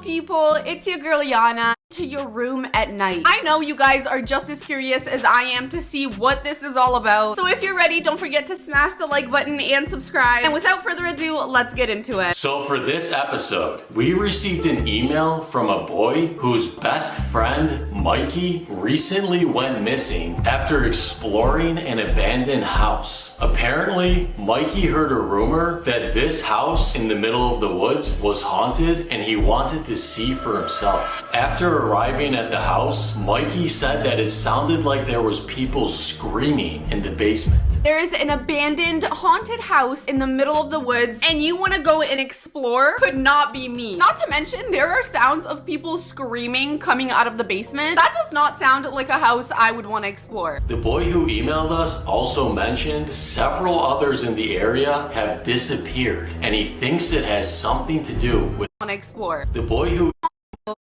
people, it's your girl Yana. To your room at night. I know you guys are just as curious as I am to see what this is all about. So if you're ready, don't forget to smash the like button and subscribe. And without further ado, let's get into it. So for this episode, we received an email from a boy whose best friend, Mikey, recently went missing after exploring an abandoned house. Apparently, Mikey heard a rumor that this house in the middle of the woods was haunted and he wanted to see for himself. After arriving at the house, Mikey said that it sounded like there was people screaming in the basement. There is an abandoned haunted house in the middle of the woods and you want to go and explore? Could not be me. Not to mention, there are sounds of people screaming coming out of the basement. That does not sound like a house I would want to explore. The boy who emailed us also mentioned several others in the area have disappeared and he thinks it has something to do with Want to explore. the boy who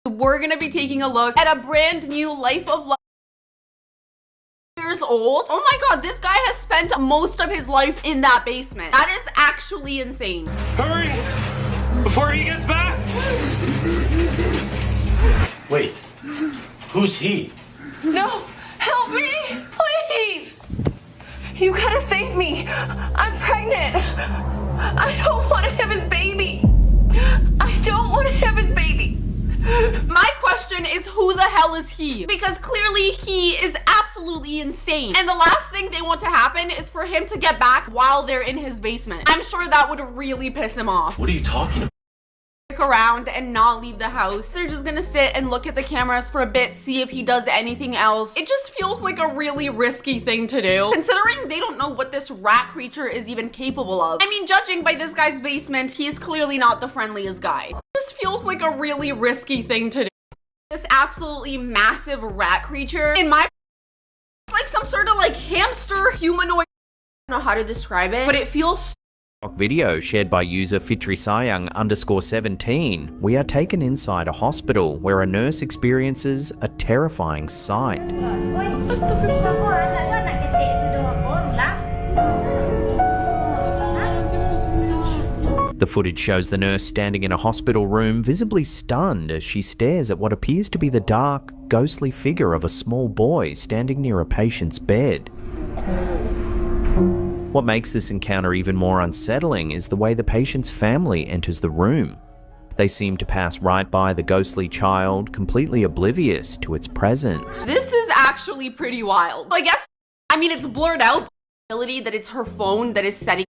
We're gonna be taking a look at a brand new Life of Love years old. Oh my god, this guy has spent most of his life in that basement. That is actually insane. Hurry! Before he gets back! Wait, who's he? No! Help me! Please! You gotta save me! I'm pregnant! I don't want to have his baby! I don't want to have his baby! My question is, who the hell is he? Because clearly he is absolutely insane. And the last thing they want to happen is for him to get back while they're in his basement. I'm sure that would really piss him off. What are you talking about? Stick around and not leave the house. They're just gonna sit and look at the cameras for a bit, see if he does anything else. It just feels like a really risky thing to do, considering they don't know what this rat creature is even capable of. I mean, judging by this guy's basement, he is clearly not the friendliest guy. It just feels like a really risky thing to do. This absolutely massive rat creature, in my like some sort of like hamster humanoid. I don't know how to describe it, but it feels Video shared by user FitrySayang_17, we are taken inside a hospital where a nurse experiences a terrifying sight. The footage shows the nurse standing in a hospital room, visibly stunned as she stares at what appears to be the dark, ghostly figure of a small boy standing near a patient's bed. What makes this encounter even more unsettling is the way the patient's family enters the room. They seem to pass right by the ghostly child, completely oblivious to its presence. This is actually pretty wild. I guess, I mean, it's blurred out, but the ability that it's her phone that is setting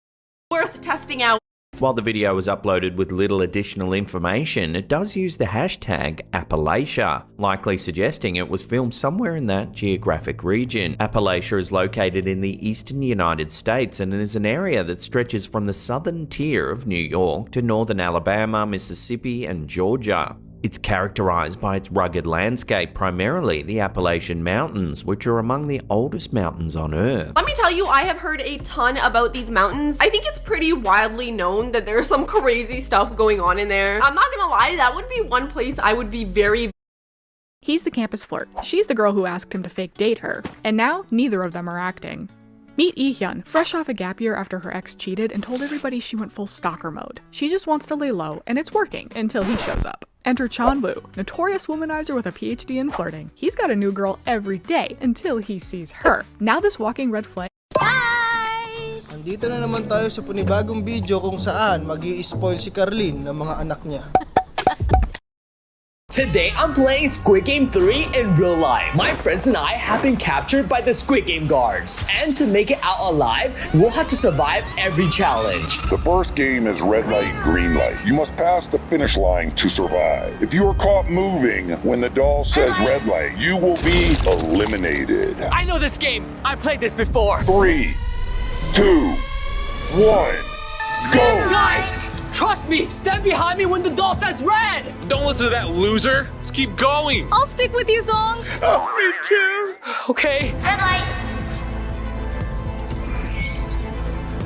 worth testing out. While the video was uploaded with little additional information, it does use the hashtag Appalachia, likely suggesting it was filmed somewhere in that geographic region. Appalachia is located in the eastern United States and is an area that stretches from the southern tier of New York to northern Alabama, Mississippi, and Georgia. It's characterized by its rugged landscape, primarily the Appalachian Mountains, which are among the oldest mountains on Earth. Let me tell you, I have heard a ton about these mountains. I think it's pretty widely known that there's some crazy stuff going on in there. I'm not gonna lie, that would be one place I would be very. He's the campus flirt. She's the girl who asked him to fake date her. And now, neither of them are acting. Meet Ihyun, fresh off a gap year after her ex cheated and told everybody she went full stalker mode. She just wants to lay low, and it's working until he shows up. Enter Chanwoo, notorious womanizer with a PhD in flirting. He's got a new girl every day until he sees her. Now this walking red flag. Andito na naman tayo sa panibagong video kung saan magi-spoil si Carlin ng mga anak niya. Today I'm playing Squid Game 3 in real life. My friends and I have been captured by the Squid Game guards. And to make it out alive, we'll have to survive every challenge. The first game is red light, green light. You must pass the finish line to survive. If you are caught moving when the doll says red light, you will be eliminated. I know this game. I played this before. 3, 2, 1, go! Guys, trust me. Stand behind me when the doll says red. Don't listen to that loser. Let's keep going. I'll stick with you, Song. Oh, me too. Okay. Red light.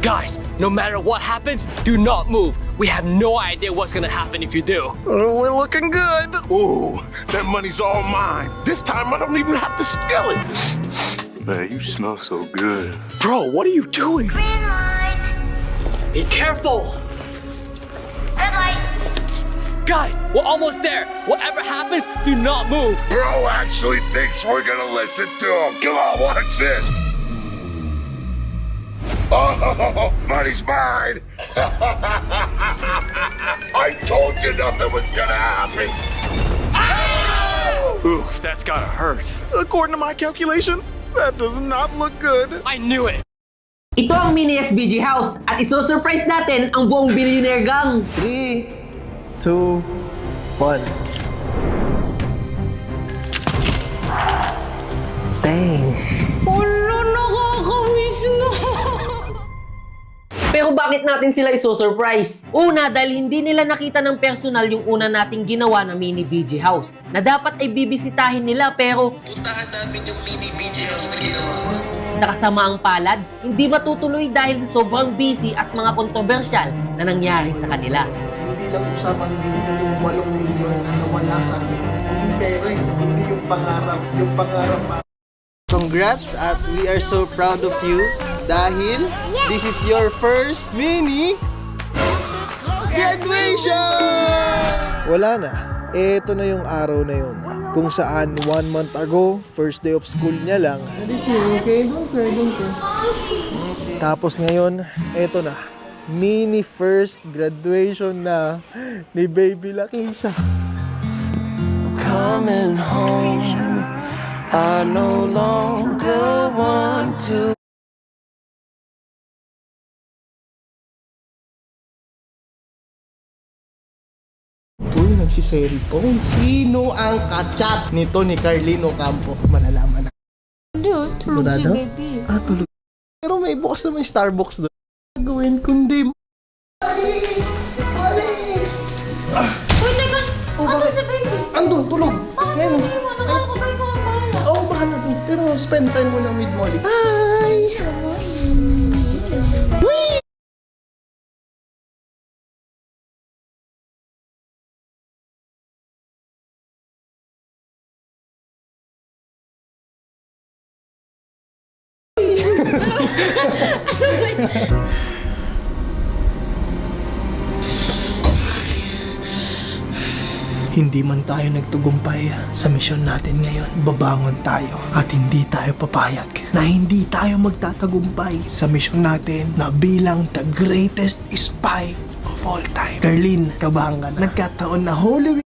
Guys, no matter what happens, do not move. We have no idea what's gonna happen if you do. We're looking good. Ooh, that money's all mine. This time I don't even have to steal it. Man, you smell so good. Bro, what are you doing? Green light. Be careful. Red light. Guys, we're almost there. Whatever happens, do not move. Bro actually thinks we're gonna listen to him. Come on, watch this. Oh, money's mine. I told you nothing was gonna happen. Oof, that's gotta hurt. According to my calculations, that does not look good. I knew it. Ito ang mini SBG house at iso-surprise natin ang buong Billionaire Gang. 3, 2, 1. Dang. Wala, nakakamiss na. Pero bakit natin sila iso-surprise? Una, dahil hindi nila nakita ng personal yung una nating ginawa na mini BG house na dapat ay bibisitahin nila pero puntahan namin yung mini BG house na ginawa mo. Sa kasamaang palad, hindi matutuloy dahil sa sobrang busy at mga kontrobersyal na nangyari sa kanila. Hindi lang usapan din yung 8 milyon na nawala sa amin. Hindi pera, hindi yung pangarap. Yung pangarap pa. Congrats at we are so proud of you dahil this is your first mini graduation! Wala na. Ito na yung araw na yun. Kung saan 1 month ago, first day of school niya lang. Tapos ngayon, ito na. Mini first graduation na ni Baby Lakeisha. Coming home, I no longer want to. Uy, nagsiselfone. Sino ang kachat nito ni Carlino Campo? Malalaman na. Tulog si baby. Ah, tulog. Pero may bukas naman yung Starbucks doon. Gawin kundi. Mali! Uy, teka! Asan si baby? Andun, tulog. Bakit hindi mo? Nakakabay ko ang bahala. Oo, bahala din. Pero spend time mo lang with Molly. Hi! Hindi man tayo nagtugumpay sa misyon natin ngayon, babangon tayo at hindi tayo papayag na hindi tayo magtatagumpay sa misyon natin na bilang the greatest spy of all time. Carlin, kabahan ka na. Nagkataon na Holy Week.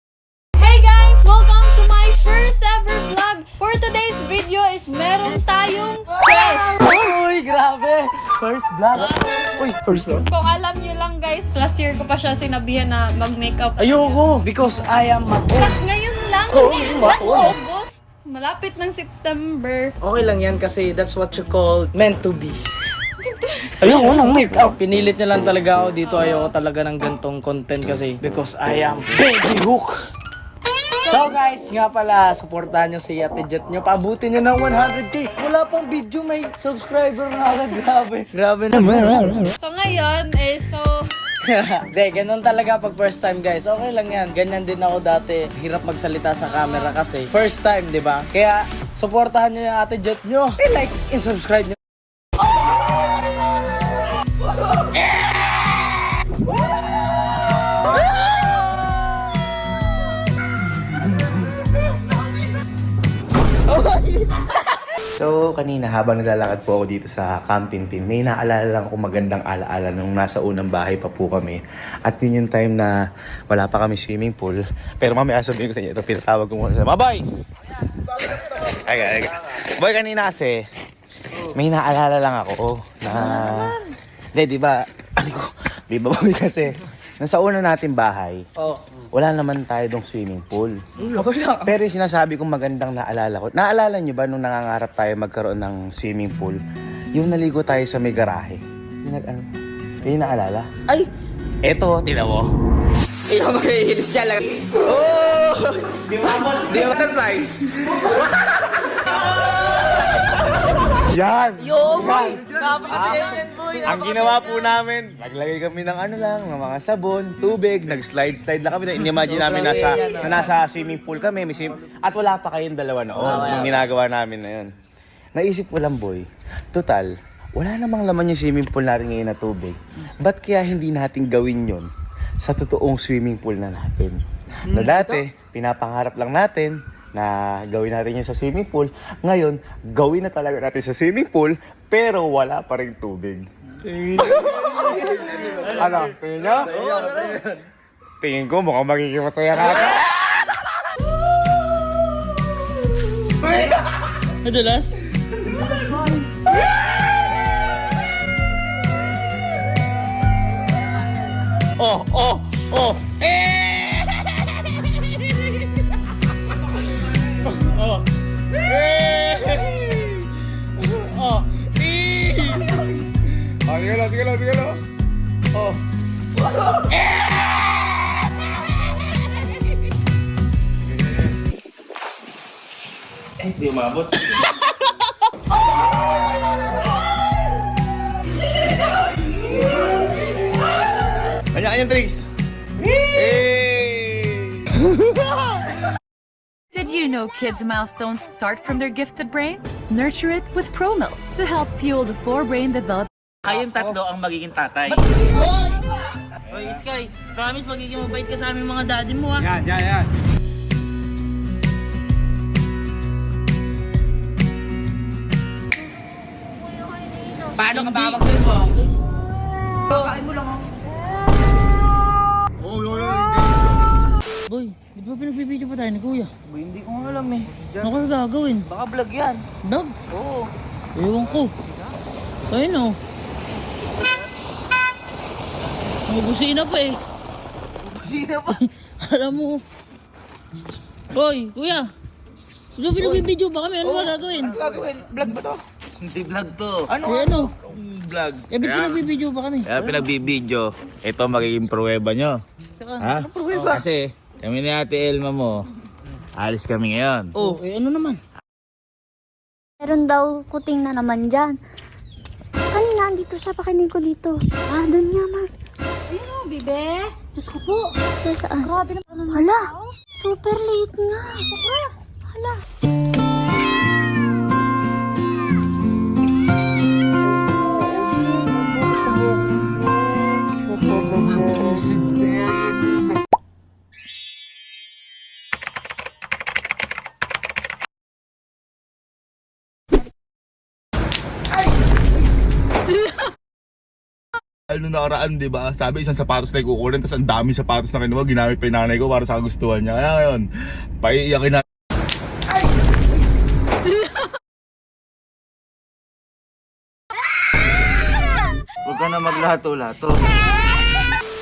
Hey guys! Welcome to my first ever vlog! For today's video is meron tayong test! Uy, grabe! First vlog. Uy, first vlog. Kung alam nyo lang guys, last year ko pa siya sinabihan na mag-makeup. Ayoko! Because I am Tapos ngayon lang, hindi pa August. Malapit ng September. Okay lang yan kasi that's what you call meant to be. Ayoko nang makeup. Pinilit niya lang talaga ako dito. Ayoko talaga ng gantong content kasi because I am Baby Hook. So guys, nga pala, supportahan nyo si Ate Jet nyo. Paabutin nyo ng 100k. Wala pang video, may subscriber na agad. Grabe. Grabe na. So ngayon is Hindi, ganun talaga pag first time guys. Okay lang yan. Ganyan din ako dati. Hirap magsalita sa camera kasi first time, di ba? Kaya, supportahan nyo yung Ate Jet nyo. I-like and subscribe nyo. So, kanina habang naglalakad po ako dito sa Camp Pinpin, may naalala lang ako magandang alaala nung nasa unang bahay pa po kami. At yun yung time na wala pa kami swimming pool. Pero mamaya sabihin ko sa inyo, ito pinatawag ko muna sa Maboy! Ay, boy, kanina kasi, may naalala lang ako na... Hindi, di ba? Ano ko? Di ba boy kasi, nasa una nating bahay, wala naman tayo dong swimming pool. Pero yung sinasabi kong magandang naalala ko, naalala nyo ba nung nangangarap tayo magkaroon ng swimming pool, yung naligo tayo sa may garahe? Yung naalala? Ay! Eto, tinawo. Ikaw mag-iilis dyan lang. Oh! Di ba butterfly? Yan! Yo, boy! Napaka-silent boy! Ang ginawa po namin, naglagay kami ng ano lang, ng mga sabon, tubig, nag-slide lang kami. In-imagine namin na nasa swimming pool kami. At wala pa kayong dalawa noon nung ginagawa namin na yun. Naisip ko lang, boy, total, wala namang laman yung swimming pool natin ngayon na tubig. Ba't kaya hindi natin gawin yun sa totoong swimming pool na natin. Na dati, pinapangarap lang natin na gawin natin yun sa swimming pool. Ngayon, gawin na talaga natin sa swimming pool, pero wala pa rin tubig. Ano? Tingin nyo? Tingin ko mukhang magiging masaya natin. Madulas? Oh, oh, oh! Oh. Oh. Sige lang. Oh. Di umabot. Kanya-kanyang tricks. Did you know kids' milestones start from their gifted brains? Nurture it with ProMilk to help fuel the forebrain development. Kayong tatlo ang magiging tatay. Oy, Sky, promise magiging mabait ka sa aming mga daddy mo ha. Yan. Paano ka babagay mo? Kain mo lang ako. Oy. Boy, di ba pinagbibideo pa tayo ni Kuya? Boy, hindi ko nga alam eh. Ano kayo gagawin? Baka vlog yan. Vlog? Oo. Ewan ko. Ayun o. Busina pa eh. Busina pa? Alam mo. Boy, Kuya. Di ba pinagbibideo pa kami? Ano ba gagawin? Ano gagawin? Vlog ba to? Hindi vlog to. Ano? Ano? Vlog. Eh, ba't pinagbibideo pa kami? Kaya pinagbibideo. Ito magiging pruweba nyo. Ha? Ano pruweba? Kasi kami ni Ate Elma mo, alis kami ngayon. Oh, eh ano naman? Meron daw kuting na naman dyan. Kanina, andito siya, pakinig ko dito. Ah, doon nga, man. Ayun o, bebe. Diyos ko po. Saan? Grabe naman. Hala, super late nga. Hala. Ano nakaraan, di ba? Sabi isang sapatos na ikukunin, tapos ang dami sapatos na kinuha, ginamit pa yung nanay ko para sa kagustuhan niya. Kaya ngayon, paiiyakin na. Huwag ka na maglato-lato.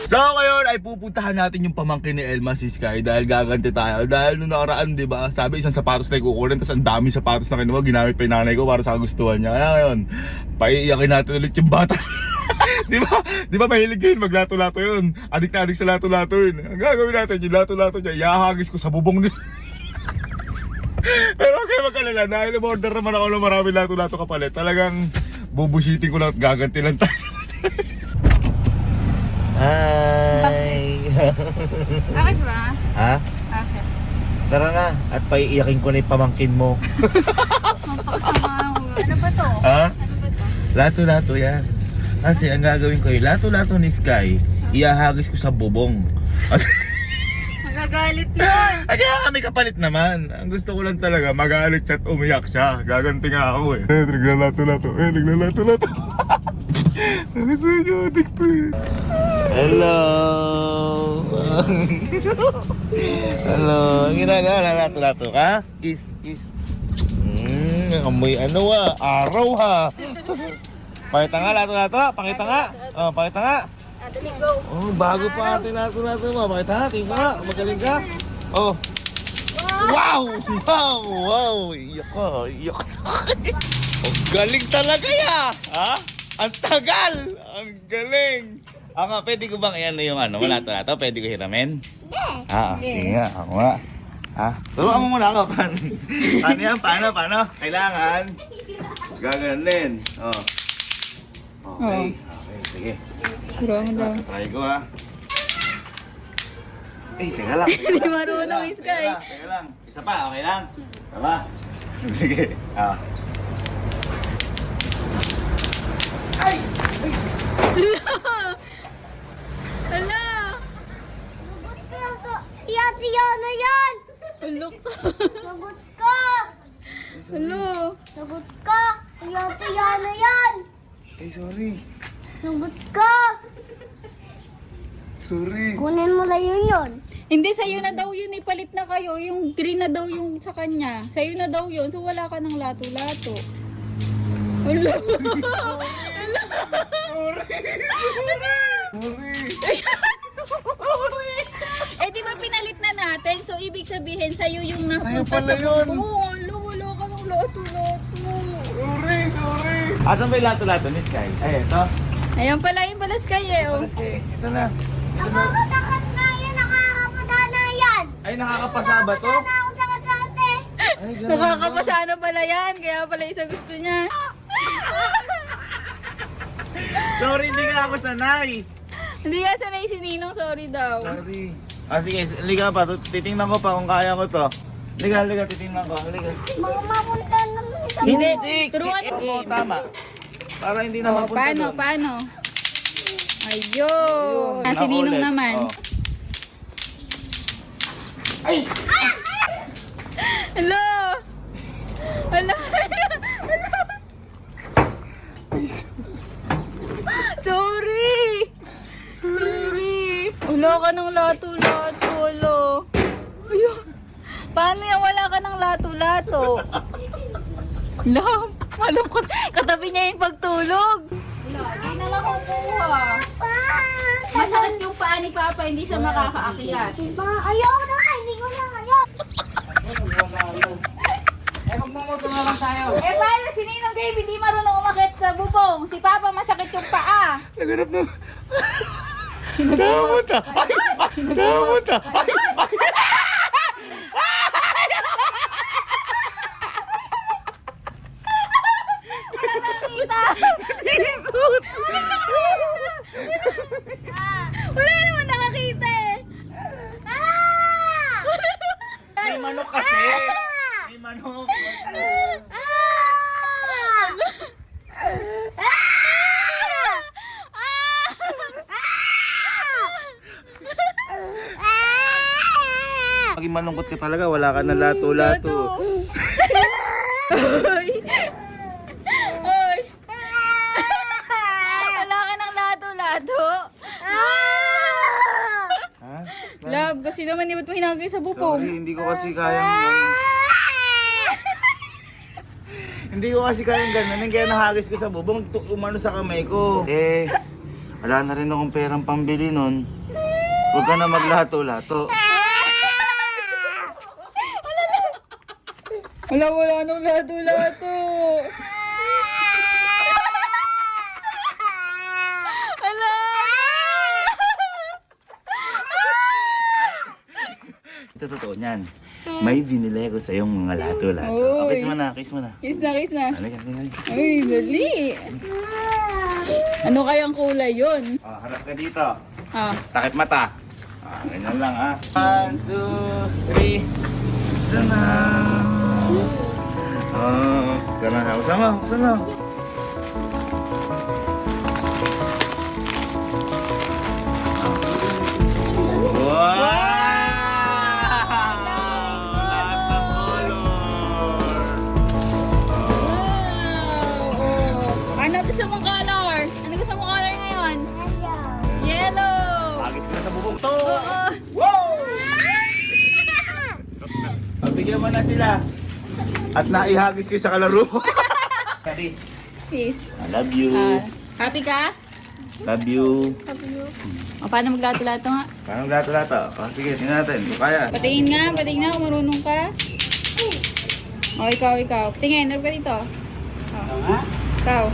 So ngayon ay pupuntahan natin yung pamangkin ni Elma, si Sky, dahil gaganti tayo. Dahil nung nakaraan, di ba? Sabi isang sapatos na ikukunin, tapos ang dami sapatos na kinuha, ginamit pa yung nanay ko para sa kagustuhan niya. Kaya ngayon, paiiyakin natin ulit yung bata. Di ba? Di ba mahilig yun? Maglato-lato yun. Adik na adik sa lato-lato yun. Ang gagawin natin, yung lato-lato niya, ihahagis ko sa bubong niya. Pero okay, magkalala. Dahil order naman ako ng marami lato-lato kapalit. Talagang bubusitin ko lang at gaganti lang tayo. Hi! Bakit ba? Ha? Bakit? Tara na, at paiiyakin ko na yung pamangkin mo. Ano ba to? Ha? Ano ba to? Lato-lato yan. Kasi ang gagawin ko yung lato-lato ni Sky, ihahagis ko sa bubong. Magagalit yun. Ay, kaya kami kapalit naman. Ang gusto ko lang talaga, magalit siya at umiyak siya. Gaganti nga ako eh. Naglalato-lato. Naglalato-lato. Gusto nyo, adik to eh. Hello! Hello! Ang ginagawa, lato-lato ka? Kiss. Amoy ano araw ha. Pakita nga, lato-lato. Pakita nga. Oh, pakita nga. Dali, go. Oh, bago pa atin lato-lato mo. Pakita nga, tingin ka nga. Magaling ka. Oh. Wow! Iyak ka sa akin. Ang galing talaga ya. Ha? Ang tagal! Ang galing! Pwede ko bang iyan yung lato-lato? Pwede ko hiramin? Sige nga. Ako nga. Turuan mo muna ako. Paano yan? Paano? Kailangan gaganin. Oh. Okay. Sige. Turuan mo daw. Try ko ha. Teka lang. Hindi marunong, Sky. Teka lang. Isa pa, okay lang? Isa pa. Sige. Hala! Iya na yan! Ulok. Lagot ka! Hello. Lagot ka! Iya na yan! Ay, sorry. Lagot ka! Sorry. Kunin mo lang yun. Hindi, sa'yo na daw yun. Ipalit na kayo. Yung green na daw yung sa kanya. Sa'yo na daw yun. So, wala ka ng lato-lato. Hello. Eh, di ba pinalit na natin? So, ibig sabihin, sa'yo yung napunta sa kuko. Hello, wala ka ng lato-lato. Sorry. Asan ba yung lato-lato, Miss Kai? Ay, ito. Ayan pala yung balas kayo. Alas kay, ito na. Nakakatakot na yan! Nakakapasa na yan! Ay, nakakapasa ba to? Sana ako sa kasate! Ay, ganun ba? Nakakapasa na pala yan. Kaya pala isa gusto niya. Sorry, hindi ka ako sanay. Hindi nga sanay si Ninong. Sorry daw. Sorry. Sige, liga pa. Titingnan ko pa kung kaya ko to. Liga, titingnan ko. Liga. Mga mapunta naman ito. Hindi. Turuan Oo, mo. tama. Para hindi na mapunta doon. Paano? Ayun. Si Ninong Ulit. naman. Oh. Ay! Hello! Hello! Sorry! Wala ka ng lato-lato. Wala. Ayun. Paano yan wala ka ng lato-lato? Love, malungkot. Katabi niya yung pagtulog. Wala, di na lang kukuha. Masakit yung paa ni Papa, hindi siya makakaakyat. Ayoko na! Hindi ko na ngayon! Eh, paano si Ninong Dave hindi marunong umakit sa bubong? Si Papa masakit yung paa. Naganap na. Namunta! Namunta! Wala naman nakakita eh. May manok kasi! May manok! Maging malungkot ka talaga, wala ka na lato-lato. Oy. Oy. Wala ka ng lato-lato. Ha? Love, kasi naman ba't mo hinagay sa bubong? Sorry, hindi ko kasi kayang... Hindi ko kasi kayang gano'n, kaya nahagis ko sa bubong, umano sa kamay ko. Eh, wala na rin akong perang pambili nun. Huwag ka na maglato-lato. Wala nang lato-lato. Wala. Ito totoo niyan. May binili ko sa iyong mga lato-lato. Oy. Kiss mo na. Kiss na. Halika. Ay, dali. Ano kayang kulay yun? Oh, harap ka dito. Ah. Takip mata. Ganyan lang 1, 2, 3. Ito na. Ganun na. Usama. Wow! Ano gusto mong color? Ano gusto mong color ngayon? Yellow. Agis na sa bubong to. Oo. Wow! Pabigyan mo na sila. At naihagis ko sa kalaro. Kadis. Peace. I love you. Happy ka? Love you. O, paano maglato-lato nga? Parang lato-lato. Sige, tingnan natin. Kung kaya. Patingin nga kung marunong ka. O, ikaw. Tingin, narap ka dito. O. Ikaw.